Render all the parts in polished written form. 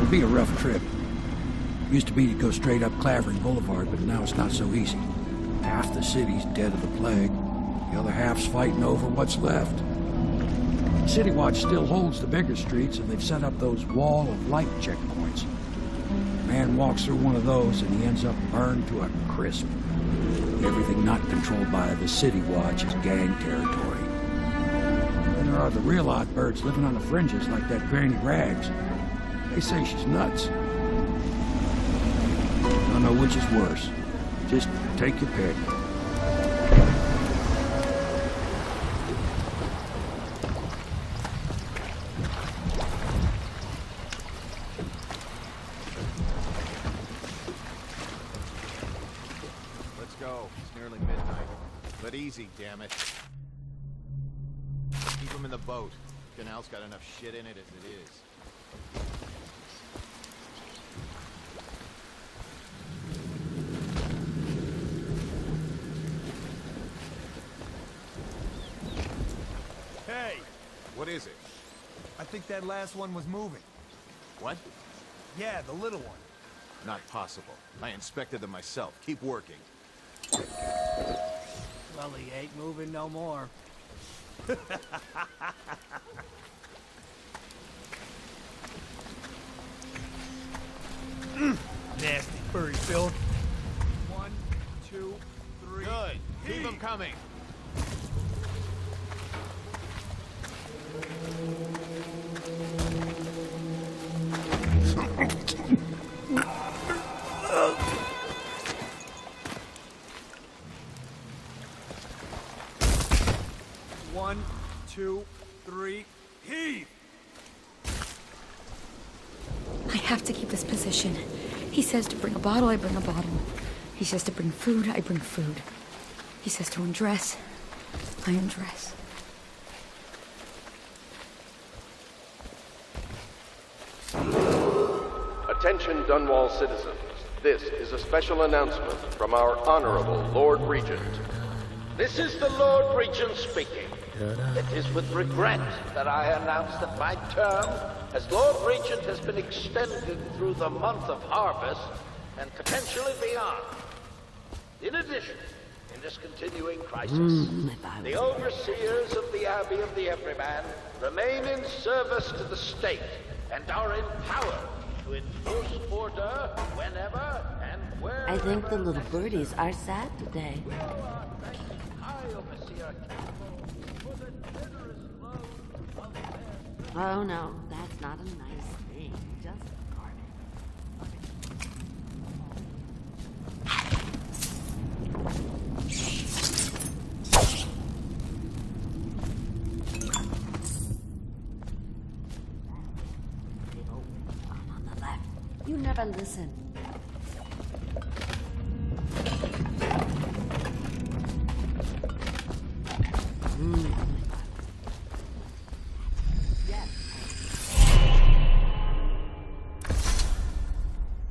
It'll be a rough trip. Used to be to go straight up Clavering Boulevard, but now it's not so easy. Half the city's dead of the plague. The other half's fighting over what's left. City Watch still holds the bigger streets, and they've set up those wall of light checkpoints. A man walks through one of those, and he ends up burned to a crisp. Everything not controlled by the City Watch is gang territory. And there are the real odd birds living on the fringes, like that Granny Rags. They say she's nuts. I don't know which is worse. Just take your pick. Let's go. It's nearly midnight. But easy, damn it. Keep them in the boat. Canal's got enough shit in it as it is. Hey! What is it? I think that last one was moving. What? Yeah, the little one. Not possible. I inspected them myself. Keep working. Well, he ain't moving no more. Nasty furry filth. 1, 2, 3. Good. Keep them coming. One, two, three, heave! I have to keep this position. He says to bring a bottle, I bring a bottle. He says to bring food, I bring food. He says to undress, I undress. Attention Dunwall citizens. This is a special announcement from our Honorable Lord Regent. This is the Lord Regent speaking. It is with regret that I announce that my term as Lord Regent has been extended through the month of harvest and potentially beyond. In addition, in this continuing crisis, the overseers of the Abbey of the Everyman remain in service to the state and are empowered to enforce order whenever and wherever. I think the little birdies are sad today. High Overseer Campbell for the generous load of their... Oh no, that's not a nice thing. Just garbage. On the left. You never listen.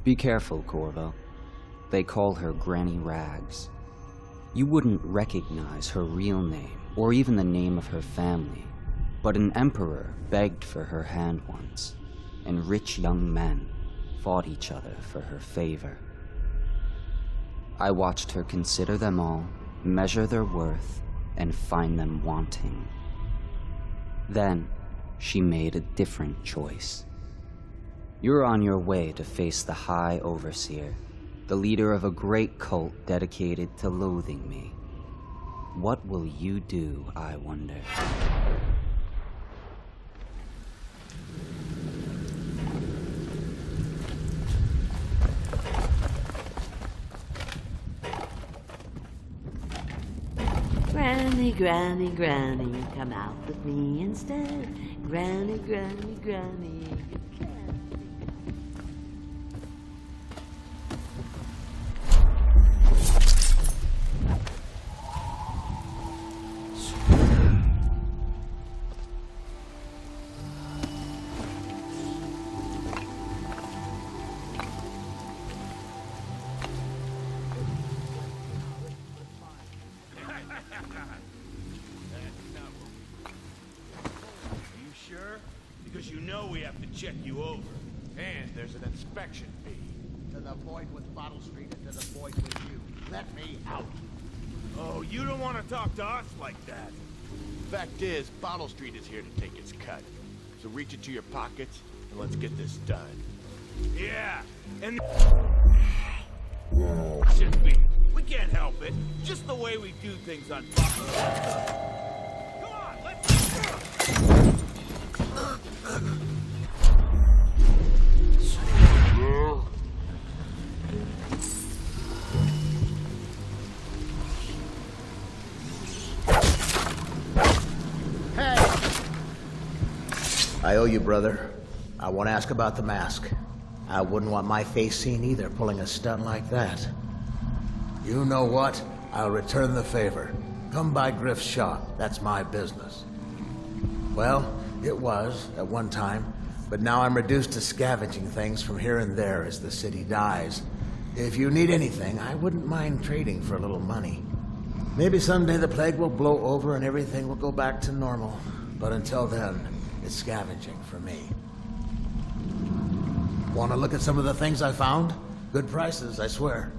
Be careful, Corvo. They call her Granny Rags. You wouldn't recognize her real name, or even the name of her family, but an emperor begged for her hand once, and rich young men fought each other for her favor. I watched her consider them all, measure their worth, and find them wanting. Then, she made a different choice. You're on your way to face the High Overseer, the leader of a great cult dedicated to loathing me. What will you do, I wonder? Granny, Granny, Granny, come out with me instead. Granny, Granny, Granny, you can't. You sure? Because you know we have to check you over. And there's an inspection fee. To the void with Bottle Street and to the void with you. Let me out. Oh, you don't want to talk to us like that. Fact is, Bottle Street is here to take its cut. So reach into your pockets and let's get this done. Yeah, and shouldn't be. We can't help it. Just the way we do things on Buffalo. Come on, let's. I owe you, brother. I won't ask about the mask. I wouldn't want my face seen either, pulling a stunt like that. You know what? I'll return the favor. Come by Griff's shop. That's my business. Well, it was, at one time, but now I'm reduced to scavenging things from here and there as the city dies. If you need anything, I wouldn't mind trading for a little money. Maybe someday the plague will blow over and everything will go back to normal. But until then, it's scavenging for me. Want to look at some of the things I found? Good prices, I swear.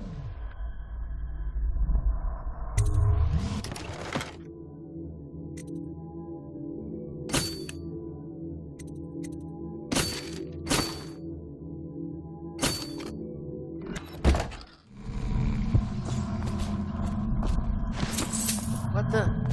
What the?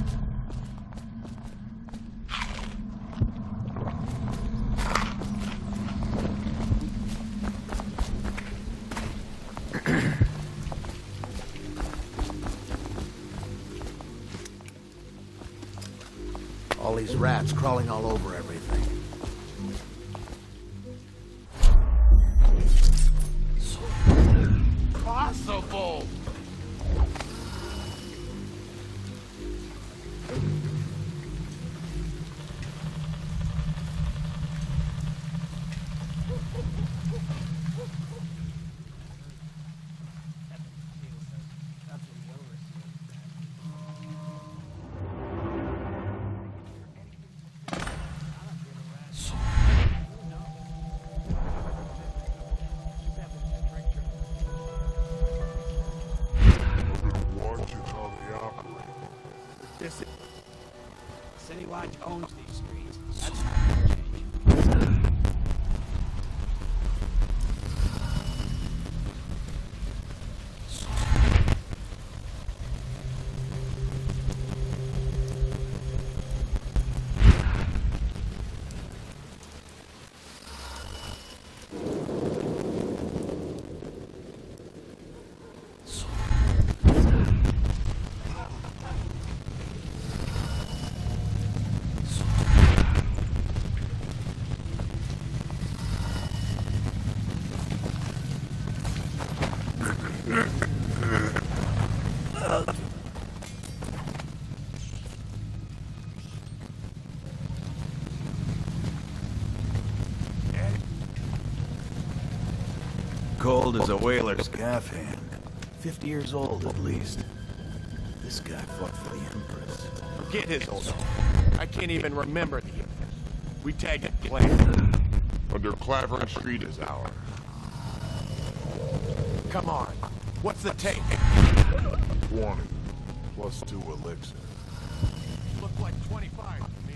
All these rats crawling all over everything. Possible! City Watch owns these streets. That's Cold as a whaler's gaff hand. 50 years old, at least. This guy fought for the Empress. Forget his old name. I can't even remember the Empress. We tagged it planned. Under Clavering Street is ours. Come on. What's the take? 20. Plus 2 elixir. Look like 25 to me.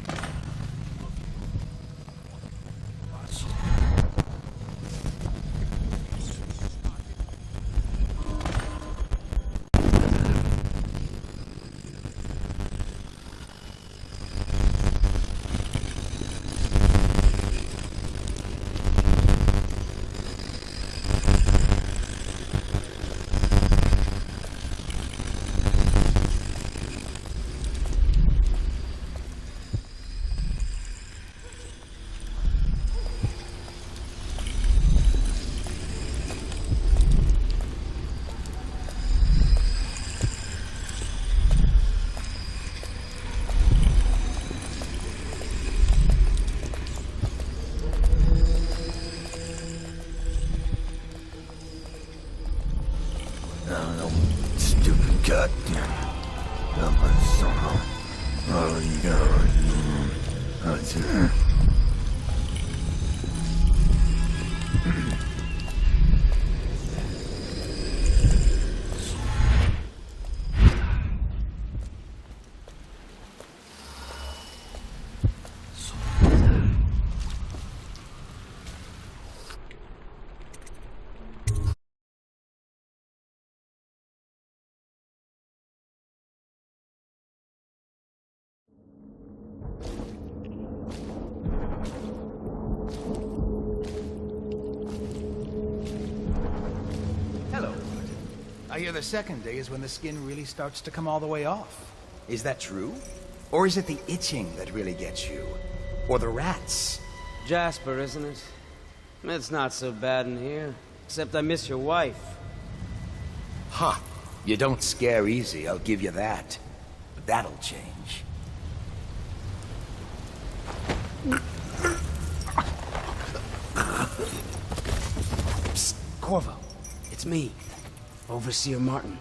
hear the second day is when the skin really starts to come all the way off. Is that true? Or is it the itching that really gets you? Or the rats? Jasper, isn't it? It's not so bad in here. Except I miss your wife. Huh. You don't scare easy, I'll give you that. But that'll change. Psst, Corvo. It's me, Overseer Martin.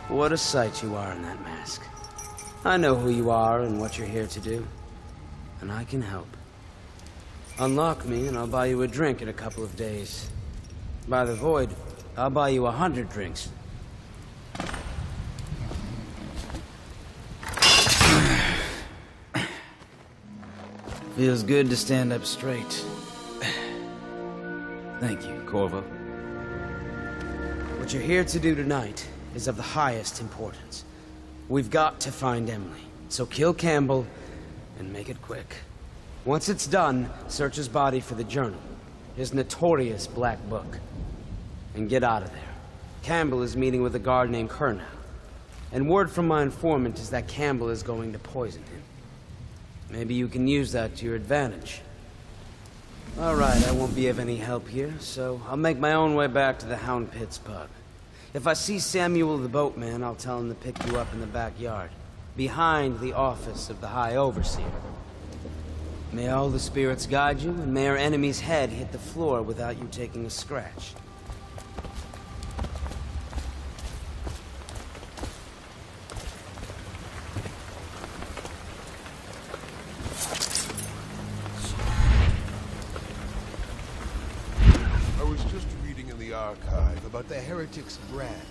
What a sight you are in that mask. I know who you are and what you're here to do. And I can help. Unlock me and I'll buy you a drink in a couple of days. By the Void, I'll buy you 100 drinks. Feels good to stand up straight. Thank you, Corvo. What you're here to do tonight is of the highest importance. We've got to find Emily, so kill Campbell and make it quick. Once it's done, search his body for the journal, his notorious black book, and get out of there. Campbell is meeting with a guard named Kurnow, and word from my informant is that Campbell is going to poison him. Maybe you can use that to your advantage. All right, I won't be of any help here, so I'll make my own way back to the Hound Pits pub. If I see Samuel the boatman, I'll tell him to pick you up in the backyard, behind the office of the High Overseer. May all the spirits guide you, and may our enemy's head hit the floor without you taking a scratch. I was just reading in the archive about the heretic's brand.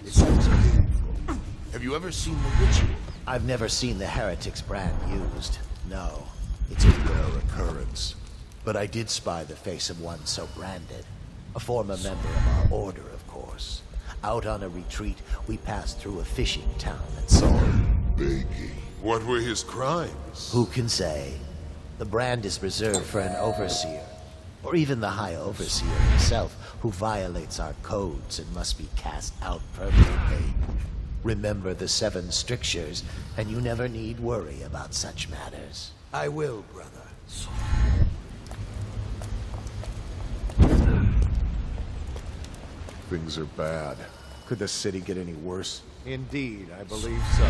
It sounds painful. Have you ever seen the ritual? I've never seen the heretic's brand used, no. It's a rare occurrence. But I did spy the face of one so branded. A former member of our order, of course. Out on a retreat, we passed through a fishing town and saw him. Biggie. What were his crimes? Who can say? The brand is reserved for an overseer. Or even the High Overseer himself, who violates our codes and must be cast out permanently. Remember the 7 strictures, and you never need worry about such matters. I will, brother. Things are bad. Could the city get any worse? Indeed, I believe so.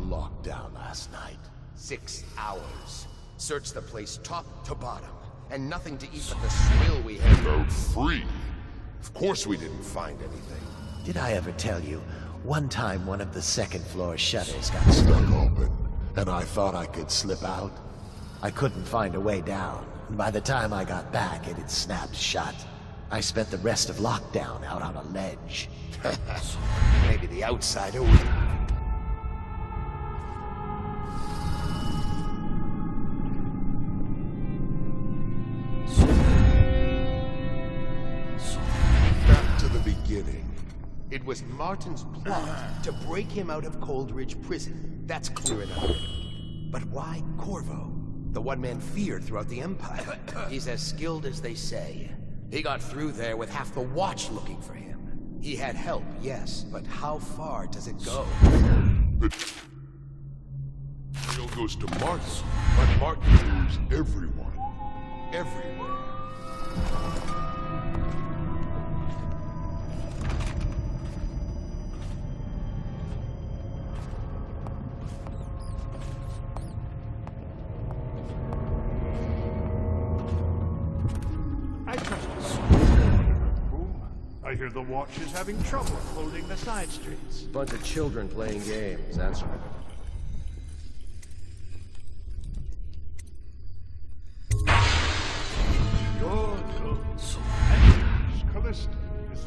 Lockdown last night. 6 hours. Searched the place top to bottom, and nothing to eat but the swill we had. About free. Of course we didn't find anything. Did I ever tell you, one time one of the second floor shutters got stuck open, and I thought I could slip out? I couldn't find a way down, and by the time I got back, it had snapped shut. I spent the rest of lockdown out on a ledge. Maybe the outsider would... It was Martin's plot to break him out of Coldridge Prison. That's clear enough. But why Corvo? The one man feared throughout the Empire. He's as skilled as they say. He got through there with half the Watch looking for him. He had help, yes, but how far does it go? It still goes to Martin, but Martin knows everyone. Everywhere. I hear the Watch is having trouble holding the side streets. Bunch of children playing games, that's right. Callista is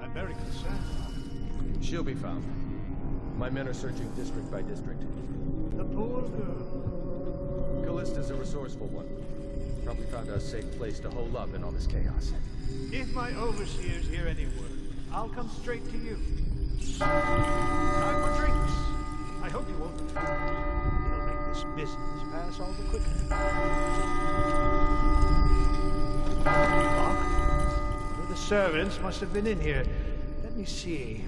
I'm very concerned. She'll be found. My men are searching district by district. The Callista's a resourceful one. Probably found a safe place to hole up in all this chaos. If my overseers hear any word, I'll come straight to you. Time for drinks. I hope you won't. It'll make this business pass all the quicker. One of the servants must have been in here. Let me see.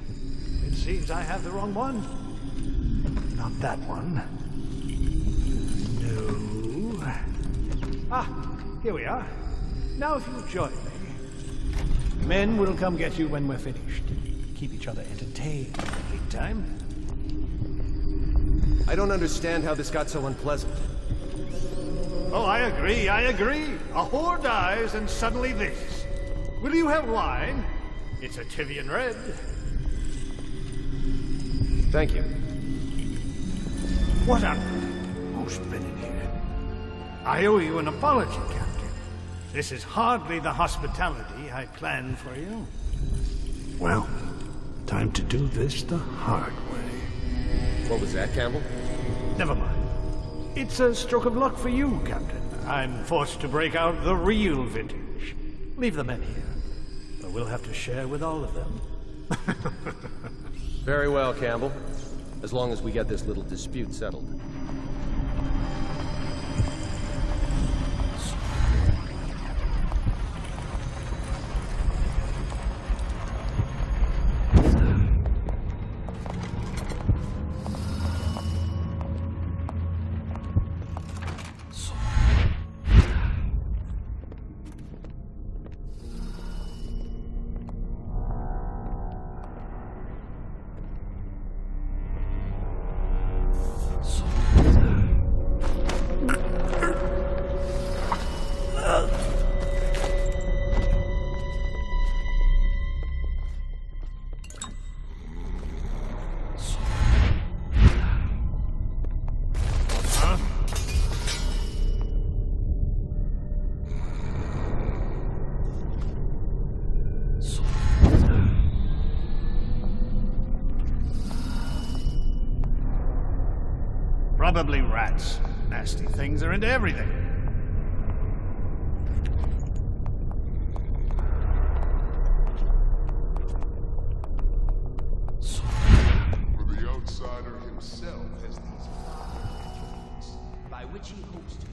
It seems I have the wrong one. Not that one. No. Ah, here we are. Now if you'll join me. Men will come get you when we're finished. Keep each other entertained in the meantime. I don't understand how this got so unpleasant. Oh, I agree. A whore dies and suddenly this. Will you have wine? It's a Tivian red. Thank you. What a most minute here. I owe you an apology, Captain. This is hardly the hospitality I planned for you. Well, time to do this the hard way. What was that, Campbell? Never mind. It's a stroke of luck for you, Captain. I'm forced to break out the real vintage. Leave the men here, but we'll have to share with all of them. Very well, Campbell. As long as we get this little dispute settled. Probably rats. Nasty things are into everything. For the outsider himself has these attributes, by which he hopes to.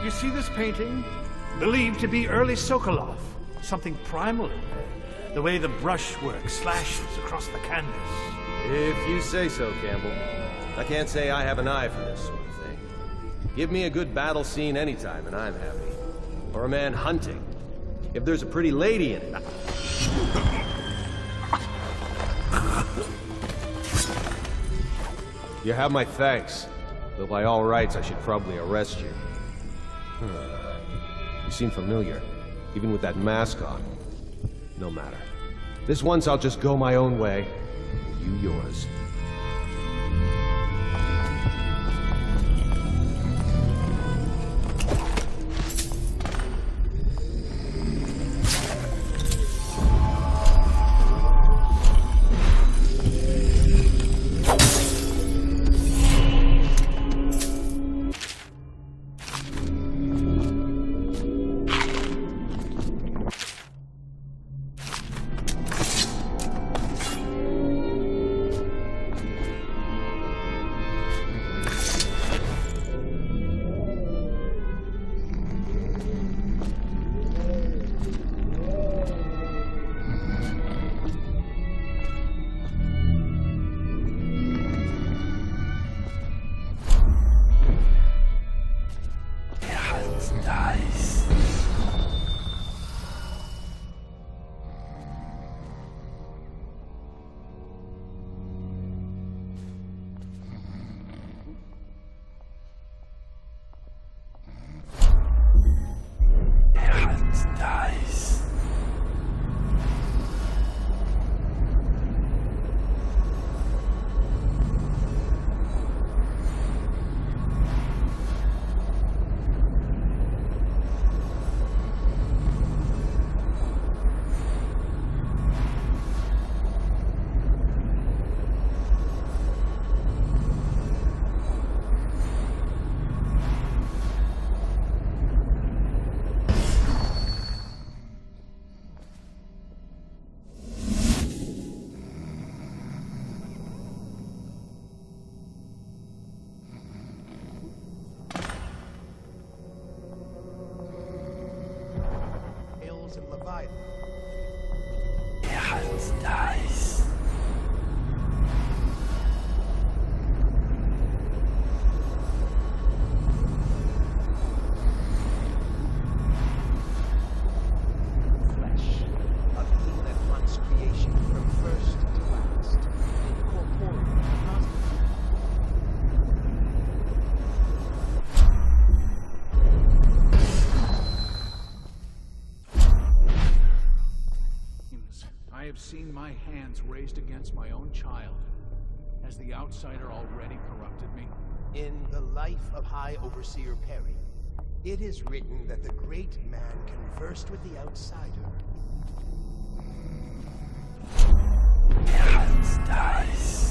You see this painting? Believed to be early Sokolov. Something primal in there. The way the brushwork slashes across the canvas. If you say so, Campbell. I can't say I have an eye for this sort of thing. Give me a good battle scene anytime and I'm happy. Or a man hunting. If there's a pretty lady in it. You have my thanks. Though by all rights I should probably arrest you. You seem familiar, even with that mask on. No matter. This once I'll just go my own way, you yours. loathsome Leviathan. Dies. Flesh, a being that haunts creation from first to last, incorporeal and cosmic. I have seen my hands raised against my own child. Has the outsider already corrupted me? In the life of High Overseer Perry, it is written that the great man conversed with the outsider. Dies.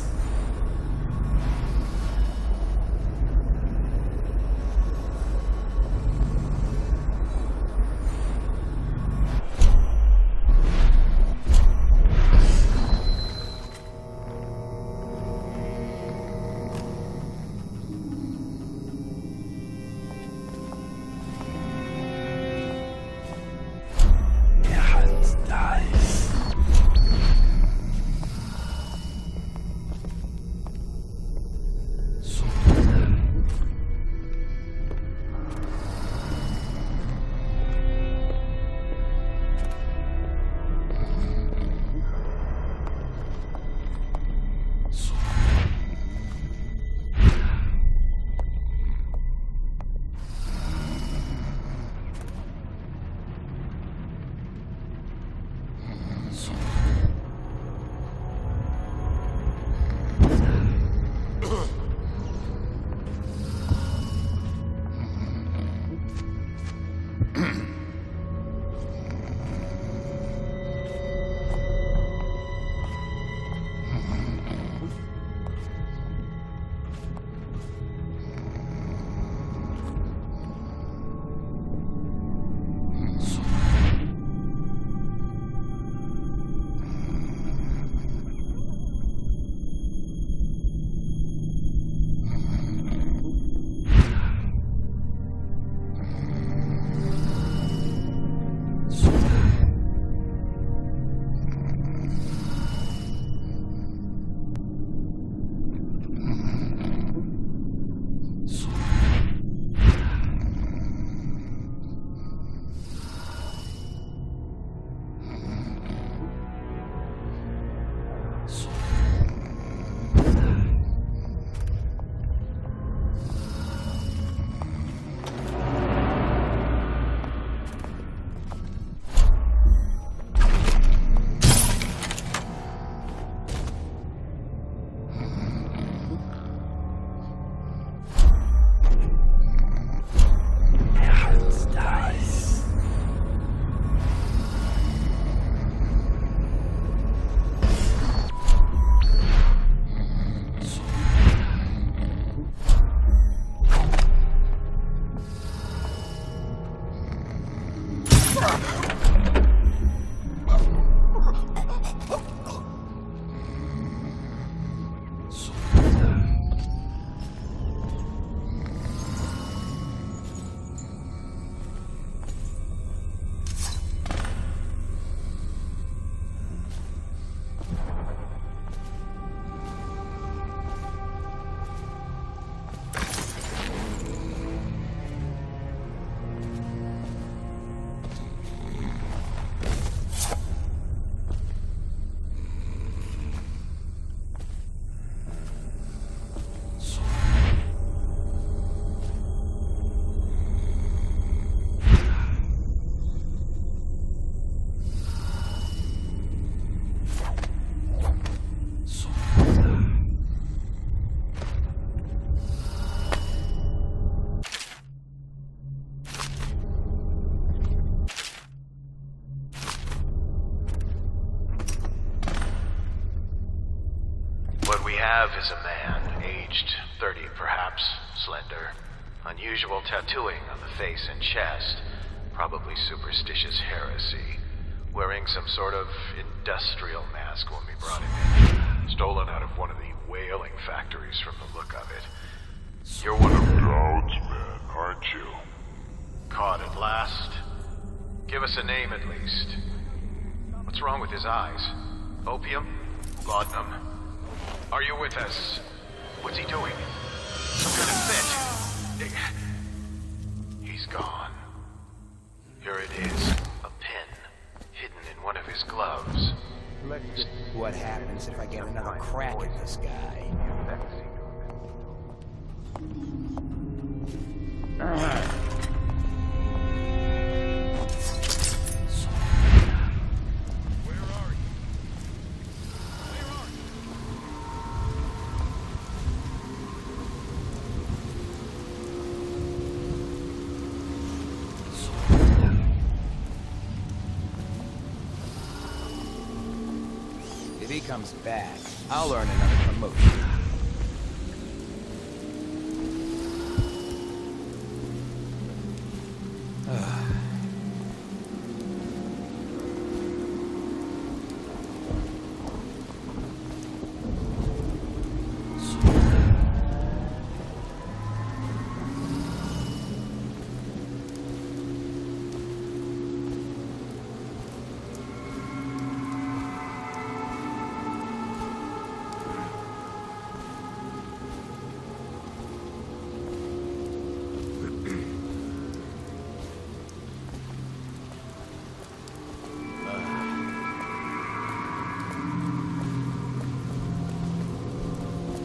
have is a man, aged 30 perhaps, slender. Unusual tattooing on the face and chest, probably superstitious heresy. Wearing some sort of industrial mask when we brought him in. Stolen out of one of the whaling factories from the look of it. You're one of Daud's men, aren't you? Caught at last. Give us a name at least. What's wrong with his eyes? Opium? Laudanum. Are you with us? What's he doing? Some kind of fit. He's gone. Here it is. A pin. Hidden in one of his gloves. What happens if I get another crack at this guy? If he comes back, I'll earn another promotion.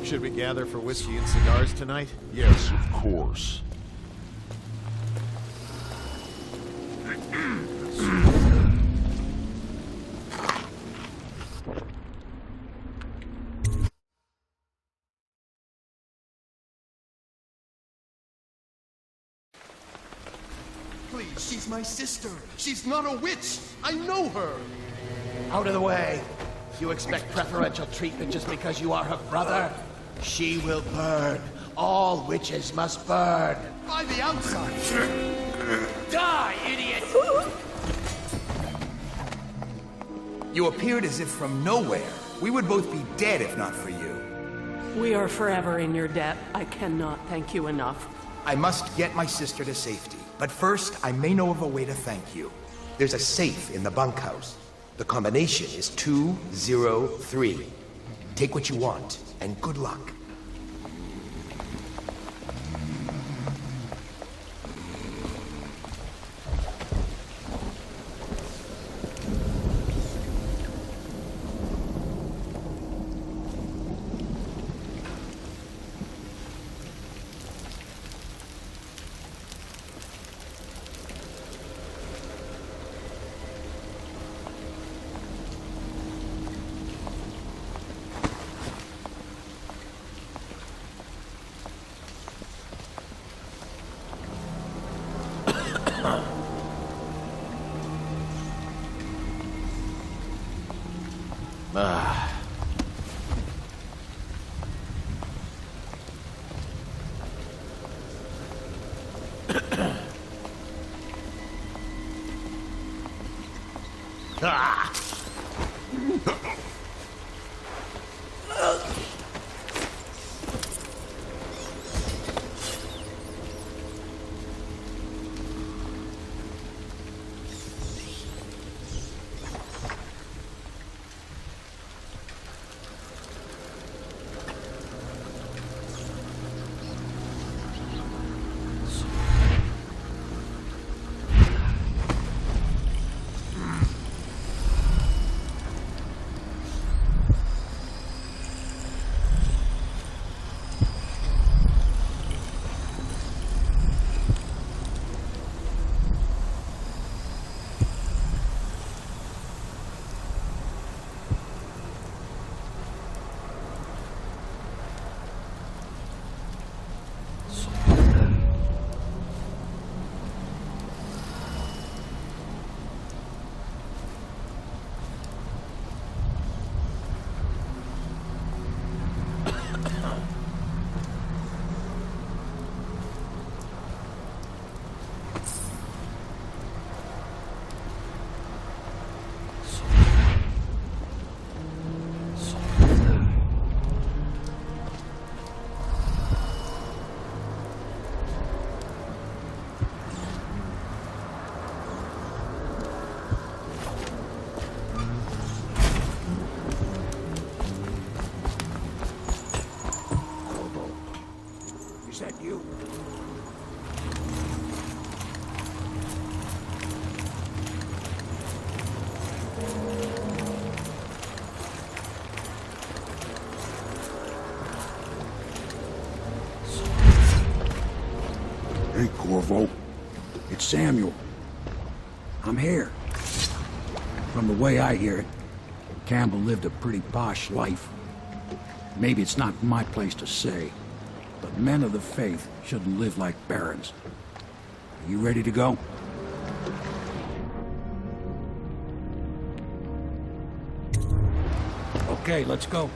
Should we gather for whiskey and cigars tonight? Yes, of course. Please, she's my sister. She's not a witch. I know her. Out of the way. You expect preferential treatment just because you are her brother? She will burn. All witches must burn. By the outside. Die, idiot! You appeared as if from nowhere. We would both be dead if not for you. We are forever in your debt. I cannot thank you enough. I must get my sister to safety. But first, I may know of a way to thank you. There's a safe in the bunkhouse. The combination is 203. Take what you want, and good luck. you. Hey, Corvo. It's Samuel. I'm here. From the way I hear it, Campbell lived a pretty posh life. Maybe it's not my place to say, but men of the faith shouldn't live like barons. Are you ready to go? Okay, let's go.